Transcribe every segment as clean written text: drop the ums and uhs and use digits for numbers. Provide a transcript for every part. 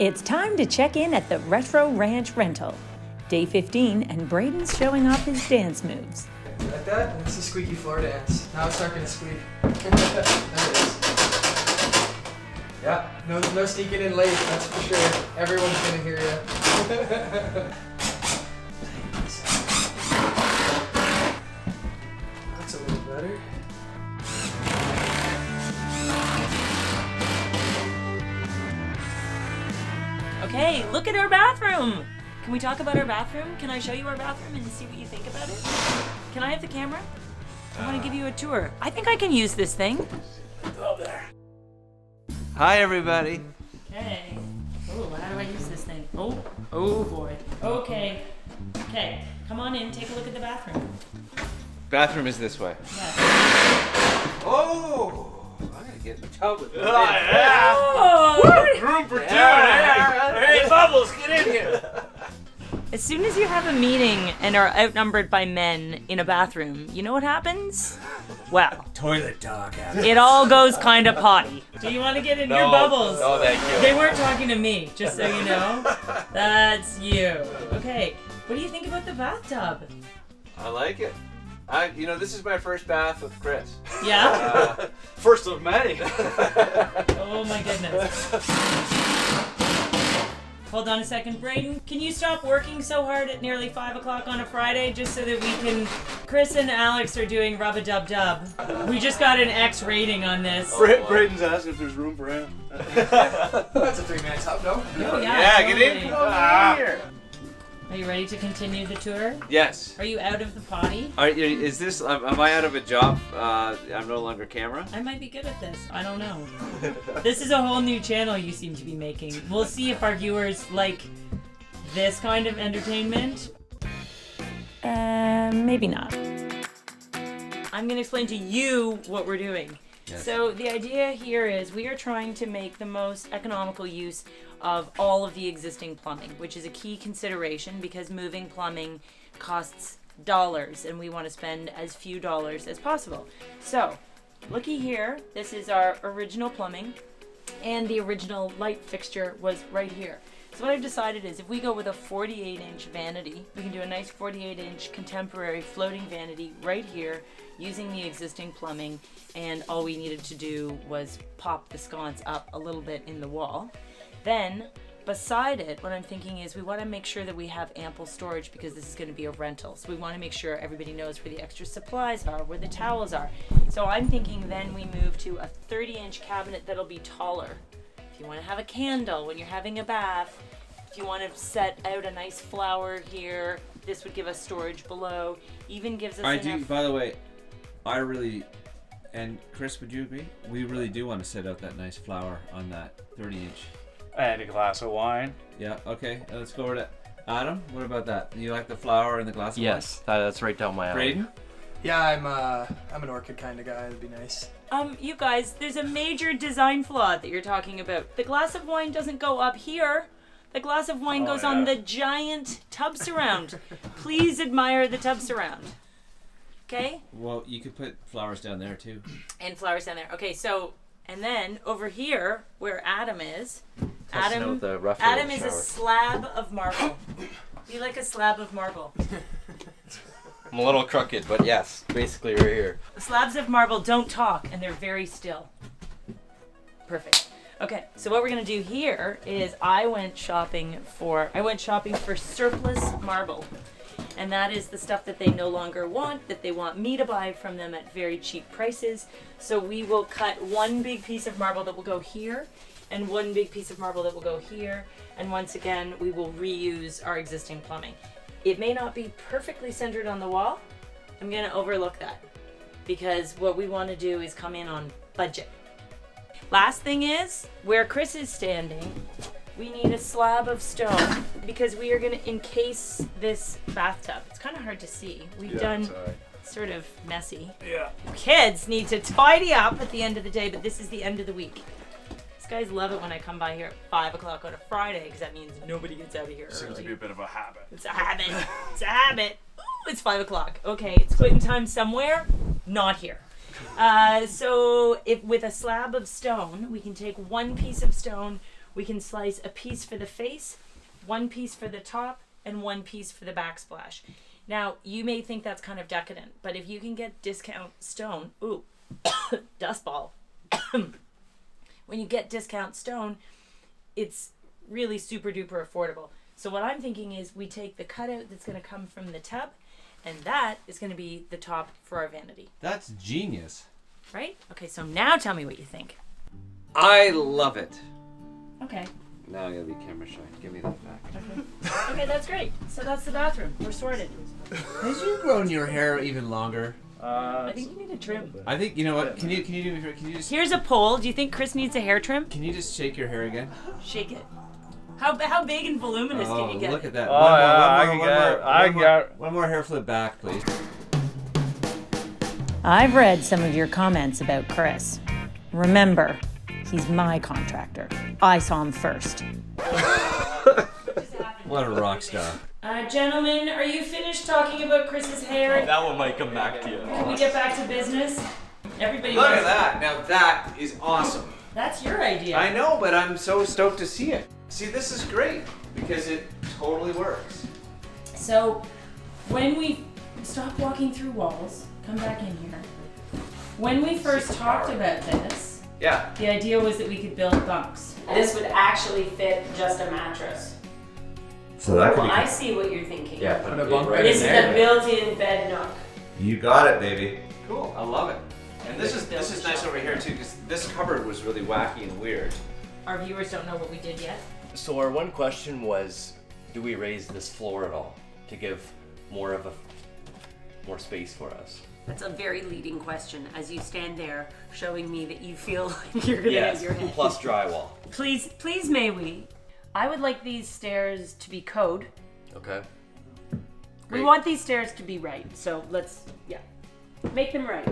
It's time to check in at the Retro Ranch rental. Day 15, and Braden's showing off his dance moves. Like that? It's the squeaky floor dance. Now it's starting to squeak. There it is. Yeah, no sneaking in late, that's for sure. Everyone's gonna hear you. That's a little better. Okay, look at our bathroom! Can we talk about our bathroom? Can I show you our bathroom and see what you think about it? Can I have the camera? I want to give you a tour. I think I can use this thing. Over there. Hi, everybody. Okay. Oh, how do I use this thing? Oh boy. Okay. Okay, come on in, take a look at the bathroom. Bathroom is this way. Yeah. Oh! I'm gonna get in the tub with this. Oh! Room for two. Hey, Bubbles, get in here. As soon as you have a meeting and are outnumbered by men in a bathroom, you know what happens? Well, Toilet talk. it all goes kind of potty. Do you want to get in your bubbles? No, thank you. They weren't talking to me, just so you know. That's you. Okay, what do you think about the bathtub? I like it. This is my first bath with Chris. Yeah? First of many. Oh my goodness. Hold on a second, Braden. Can you stop working so hard at nearly 5 o'clock on a Friday just so that we can... Chris and Alex are doing rub-a-dub-dub. We just got an X rating on this. Braden's asking if there's room for him. That's a 3-man tub, no? Oh, Yeah, totally. get in. Come on here. Are you ready to continue the tour? Yes. Are you out of the potty? Is this? Am I out of a job? I'm no longer camera. I might be good at this. I don't know. This is a whole new channel you seem to be making. We'll see if our viewers like this kind of entertainment. Maybe not. I'm going to explain to you what we're doing. Yes. So the idea here is we are trying to make the most economical use of all of the existing plumbing, which is a key consideration because moving plumbing costs dollars and we want to spend as few dollars as possible. So, looky here, this is our original plumbing and the original light fixture was right here. So what I've decided is if we go with a 48-inch vanity, we can do a nice 48-inch contemporary floating vanity right here using the existing plumbing, and all we needed to do was pop the sconce up a little bit in the wall. Then, beside it, what I'm thinking is we want to make sure that we have ample storage because this is going to be a rental. So we want to make sure everybody knows where the extra supplies are, where the towels are. So I'm thinking then we move to a 30-inch cabinet that'll be taller. If you want to have a candle when you're having a bath, if you want to set out a nice flower here, this would give us storage below. Even gives us enough... By the way, I really, and Chris, would you agree? We really do want to set out that nice flower on that 30-inch. And a glass of wine. Yeah, okay, let's go over to Adam. What about that? You like the flower and the glass of Yes, that's right down my wine? alley. Braden? Yeah, I'm an orchid kind of guy. That'd be nice. You guys, there's a major design flaw that you're talking about. The glass of wine doesn't go up here. The glass of wine goes on the giant tub surround. Please admire the tub surround. Okay? Well, you could put flowers down there too. And flowers down there. Okay, so, and then over here, where Adam is, Testing out the rough Adam little is a shower. slab of marble. You like a slab of marble? I'm a little crooked, but yes, basically right here. Slabs of marble don't talk, and they're very still. Perfect. Okay, so what we're gonna do here is I went shopping for surplus marble. And that is the stuff that they no longer want, that they want me to buy from them at very cheap prices. So we will cut one big piece of marble that will go here, and one big piece of marble that will go here. And once again, we will reuse our existing plumbing. It may not be perfectly centered on the wall. I'm gonna overlook that because what we wanna do is come in on budget. Last thing is, where Chris is standing, we need a slab of stone because we are going to encase this bathtub. It's kind of hard to see. We've done sort of messy. Yeah. Kids need to tidy up at the end of the day, but this is the end of the week. These guys love it when I come by here at 5 o'clock on a Friday because that means nobody gets out of here Seems to early. be a bit of a habit. It's a habit. It's a habit. Ooh, it's 5 o'clock. Okay, it's quitting time somewhere. Not here. So if with a slab of stone, we can take one piece of stone, we can slice a piece for the face, one piece for the top, and one piece for the backsplash. Now, you may think that's kind of decadent, but if you can get discount stone, ooh, dust ball. When you get discount stone, it's really super duper affordable. So what I'm thinking is we take the cutout that's going to come from the tub, and that is going to be the top for our vanity. That's genius. Right? Okay, so now tell me what you think. I love it. Okay. Now I gotta be camera shy. Give me that back. Okay, that's great. So that's the bathroom. We're sorted. Has you grown your hair even longer? I think you need a trim. I think you know what. Can you just Here's a poll. Do you think Chris needs a hair trim? can you just shake your hair again? Shake it. How big and voluminous can you get? Look at that. Oh, yeah, One more hair flip back, please. I've read some of your comments about Chris. Remember, he's my contractor. I saw him first. What a rock star. Gentlemen, are you finished talking about Chris's hair? That one might come back to you. Can we get back to business? Everybody Look wants- at that. Now that is awesome. That's your idea. I know, but I'm so stoked to see it. See, this is great because it totally works. So, when we stop walking through walls, come back in here. When we first talked about this, Yeah. the idea was that we could build bunks. This would actually fit just a mattress. So that could Well, be. I see what you're thinking. Yeah, Put a bunk bed This in is there. a built-in bed nook. You got it, baby. Cool. I love it. And this is nice over here too because this cupboard was really wacky and weird. Our viewers don't know what we did yet. So our one question was, do we raise this floor at all to give more space for us? That's a very leading question as you stand there showing me that you feel like you're gonna Yes, hit your head. plus drywall. Please may we? I would like these stairs to be code. Okay. We Great. want these stairs to be right, so let's, make them right.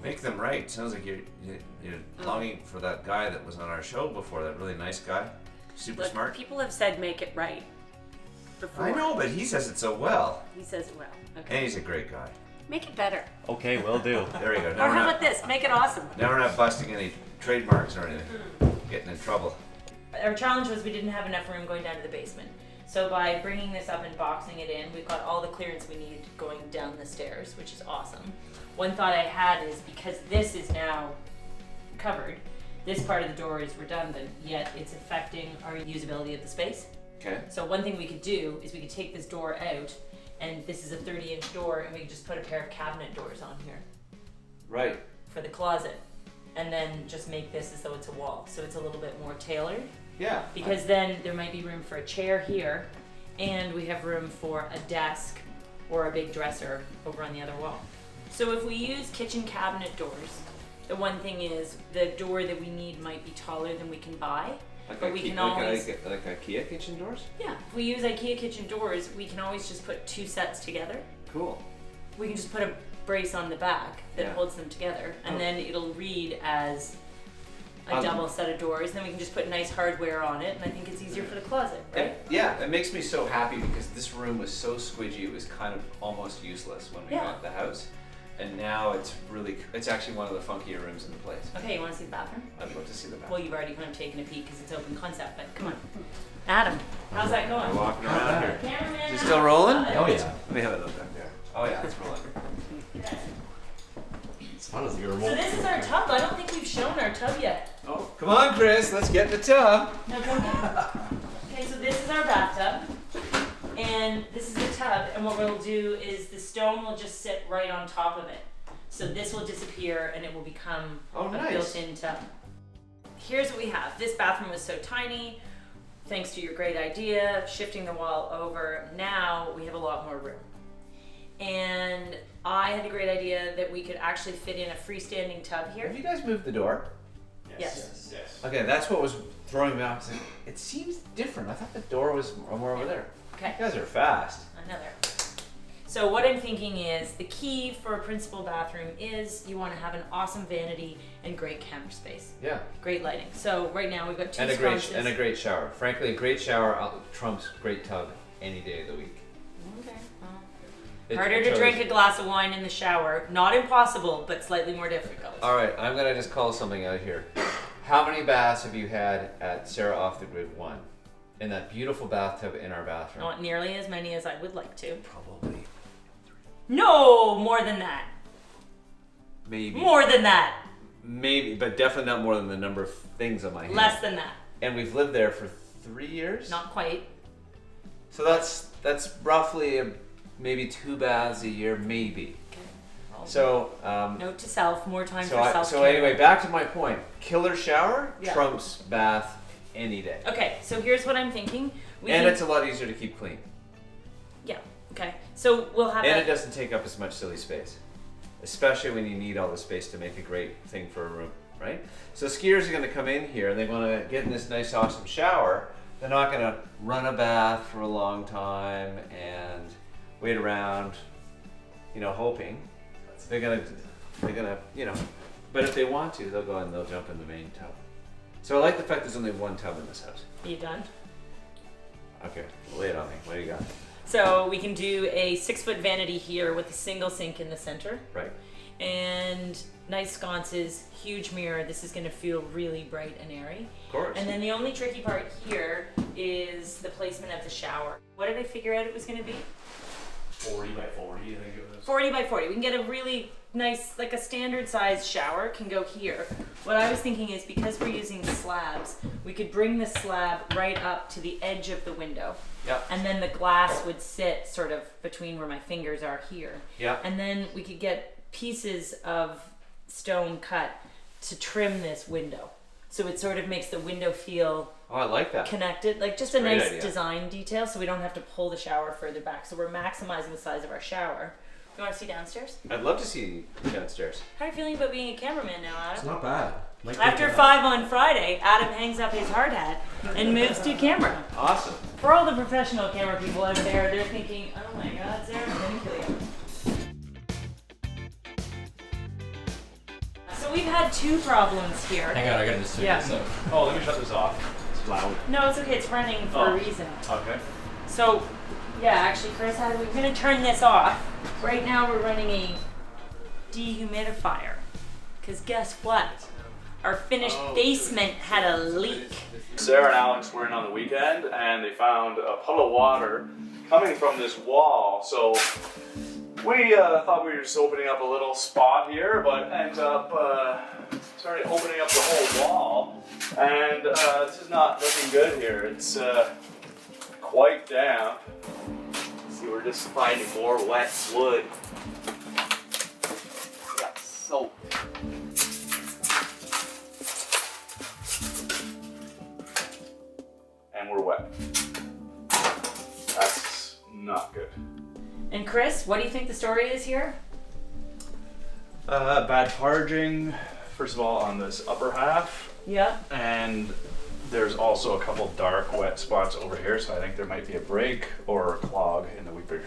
Make them right. Sounds like you're longing for that guy that was on our show before. That really nice guy, super smart. People have said make it right before. I know, but he says it so well, He says it well. and Okay. he's a great guy. Make it better. Okay, will do. There we go. Or Now we're how not, about this? Make it awesome. now we're not busting any trademarks or anything. Getting in trouble. Our challenge was we didn't have enough room going down to the basement. So by bringing this up and boxing it in, we've got all the clearance we need going down the stairs, which is awesome. One thought I had is because this is now covered, this part of the door is redundant, yet it's affecting our usability of the space. Okay. So one thing we could do is we could take this door out, and this is a 30-inch door, and we could just put a pair of cabinet doors on here Right. for the closet, and then just make this as though it's a wall, so it's a little bit more tailored. Yeah. Because then there might be room for a chair here, and we have room for a desk or a big dresser over on the other wall. So if we use kitchen cabinet doors, the one thing is the door that we need might be taller than we can buy. But we can always, like IKEA kitchen doors. yeah, if we use IKEA kitchen doors, we can always just put two sets together. Cool. We can just put a brace on the back that Yeah. holds them together, and Oh. then it'll read as a double set of doors. Then we can just put nice hardware on it, and I think it's easier for the closet, right? Yeah, it makes me so happy because this room was so squidgy. It was kind of almost useless when we Yeah. got the house, and now it's actually one of the funkier rooms in the place. Okay, you want to see the bathroom? I'd love to see the bathroom. Well, you've already kind of taken a peek because it's open concept, but come on. Adam, how's that We're going? walking around here. Cameraman. Is it still rolling? Oh yeah. Let me have it look back there. Oh yeah, it's rolling. It's fun as your So remote. this is our tub. I don't think we've shown our tub yet. Oh, come on, Chris. Let's get in the tub. No, come here. Okay, so this is our bathtub, and this is the tub, and what we'll do is the stone will just sit right on top of it. So this will disappear, and it will become Oh, a nice. built-in tub. Here's what we have. This bathroom was so tiny, thanks to your great idea, shifting the wall over. Now we have a lot more room. And I had a great idea that we could actually fit in a freestanding tub Have here. you guys moved the door? Yes. Okay, that's what was throwing me off. It's like, it seems different. I thought the door was more over there. Okay. You guys are fast. Another. So what I'm thinking is the key for a principal bathroom is you want to have an awesome vanity and great counter space, Yeah. great lighting. So right now we've got two And a sconces. great shower. Frankly, a great shower trumps great tub any day of the week. Okay. Well, It harder to shows. drink a glass of wine in the shower. Not impossible, but slightly more difficult. All right, I'm gonna just call something out here. How many baths have you had at Sarah Off the Grid 1? In that beautiful bathtub in our bathroom? Not nearly as many as I would like to. Probably. No, more than that. Maybe. More than that. Maybe, but definitely not more than the number of things on my hand. Less than that. And we've lived there for 3 years? Not quite. So that's roughly maybe 2 baths a year, maybe. Okay. So, Note to self, more time for self-care. so anyway, back to my point. Killer shower Yeah. trumps bath any day. Okay, so here's what I'm thinking. And it's a lot easier to keep clean. Yeah, okay. So we'll have And it doesn't take up as much silly space. Especially when you need all the space to make a great thing for a room, right? So skiers are going to come in here and they want to get in this nice awesome shower. They're not going to run a bath for a long time and wait around, hoping. They're gonna, but if they want to, they'll go and they'll jump in the main tub. So I like the fact there's only one tub in this house. Are you done? Okay, lay it on me. What do you got? So we can do a 6-foot vanity here with a single sink in the center. Right. And nice sconces, huge mirror. This is going to feel really bright and airy. Of course. And then the only tricky part here is the placement of the shower. What did I figure out it was going to be? 40 by 40, I think it was. 40 by 40. We can get a really nice, like a standard size shower can go here. What I was thinking is because we're using slabs, we could bring the slab right up to the edge of the window. Yep. And then the glass would sit sort of between where my fingers are here. Yep. And then we could get pieces of stone cut to trim this window. So it sort of makes the window feel Oh, I like that. connected, like just a Great nice idea. design detail so we don't have to pull the shower further back. So we're maximizing the size of our shower. You want to see downstairs? I'd love to see you downstairs. How are you feeling about being a cameraman now, It's Adam? not bad. After 5 on Friday, Adam hangs up his hard hat and moves to camera. Awesome. For all the professional camera people out there, they're thinking, oh my god, Sarah, I'm gonna kill you. So we've had 2 problems here. Hang on, I gotta just take Yeah. this out. Oh, let me shut this off. It's loud. No, it's okay, it's running for a Oh. reason. Okay. So, yeah, actually, Chris, we're gonna turn this off. Right now, we're running a dehumidifier. Because guess what? Our finished basement had a leak. Sarah and Alex were in on the weekend and they found a puddle of water coming from this wall. So we thought we were just opening up a little spot here, but ended up started opening up the whole wall. And this is not looking good here. It's quite damp. See, we're just finding more wet wood. Got soaked. And we're wet. That's not good. And Chris, what do you think the story is here? Bad parging, first of all, on this upper half, Yeah. and there's also a couple dark, wet spots over here, so I think there might be a break or a clog in the weeper,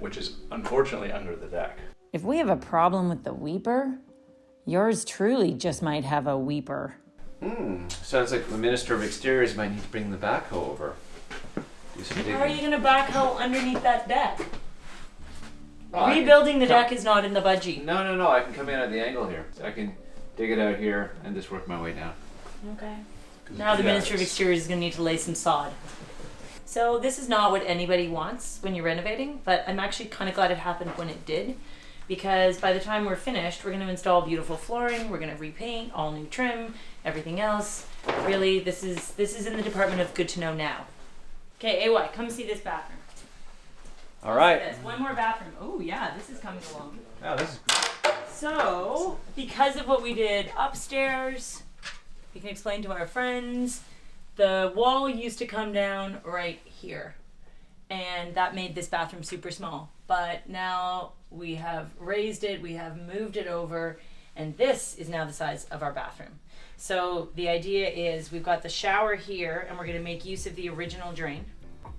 which is unfortunately under the deck. If we have a problem with the weeper, yours truly just might have a weeper. Sounds like the Minister of Exteriors might need to bring the backhoe over. Do some digging. How are you going to backhoe underneath that deck? Oh, I can Rebuilding the come- deck is not in the budget. No. I can come in at the angle here. I can dig it out here and just work my way down. Okay. Now the Yeah, Minister of it's- Exteriors is going to need to lay some sod. So this is not what anybody wants when you're renovating, but I'm actually kind of glad it happened when it did, because by the time we're finished, we're going to install beautiful flooring, we're going to repaint, all new trim, everything else. Really, this is in the department of good to know now. Okay, AY, come see this bathroom. All right. This. One more bathroom. Oh yeah, this is coming along. Oh, this is great. So, because of what we did upstairs, we can explain to our friends, the wall used to come down right here. And that made this bathroom super small. But now we have raised it, we have moved it over, and this is now the size of our bathroom. So the idea is we've got the shower here, and we're going to make use of the original drain.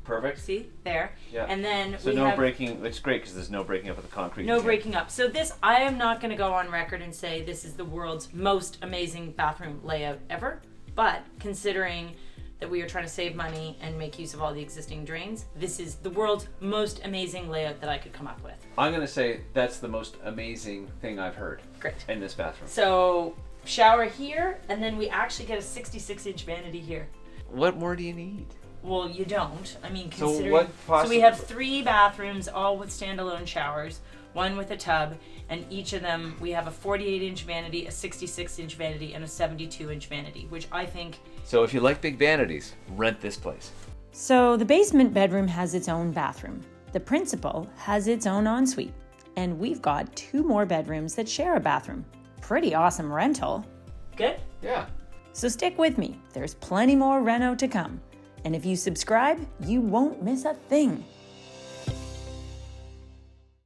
Perfect. See? There. Yeah. And then So we no have breaking. It's great because there's no breaking up of the concrete. no here. breaking up. So this, I am not going to go on record and say this is the world's most amazing bathroom layout ever. But considering that we are trying to save money and make use of all the existing drains, this is the world's most amazing layout that I could come up with. I'm gonna say that's the most amazing thing I've heard Great. in this bathroom. So shower here, and then we actually get a 66-inch vanity here. What more do you need? Well, you don't. I mean, So considering. what So we have 3 bathrooms, all with standalone showers, 1 with a tub, and each of them we have a 48-inch vanity, a 66-inch vanity, and a 72-inch vanity, which I think. So if you like big vanities, rent this place. So the basement bedroom has its own bathroom. The principal has its own ensuite, and we've got 2 more bedrooms that share a bathroom. Pretty awesome rental. Good? Yeah. So stick with me. There's plenty more Reno to come. And if you subscribe, you won't miss a thing.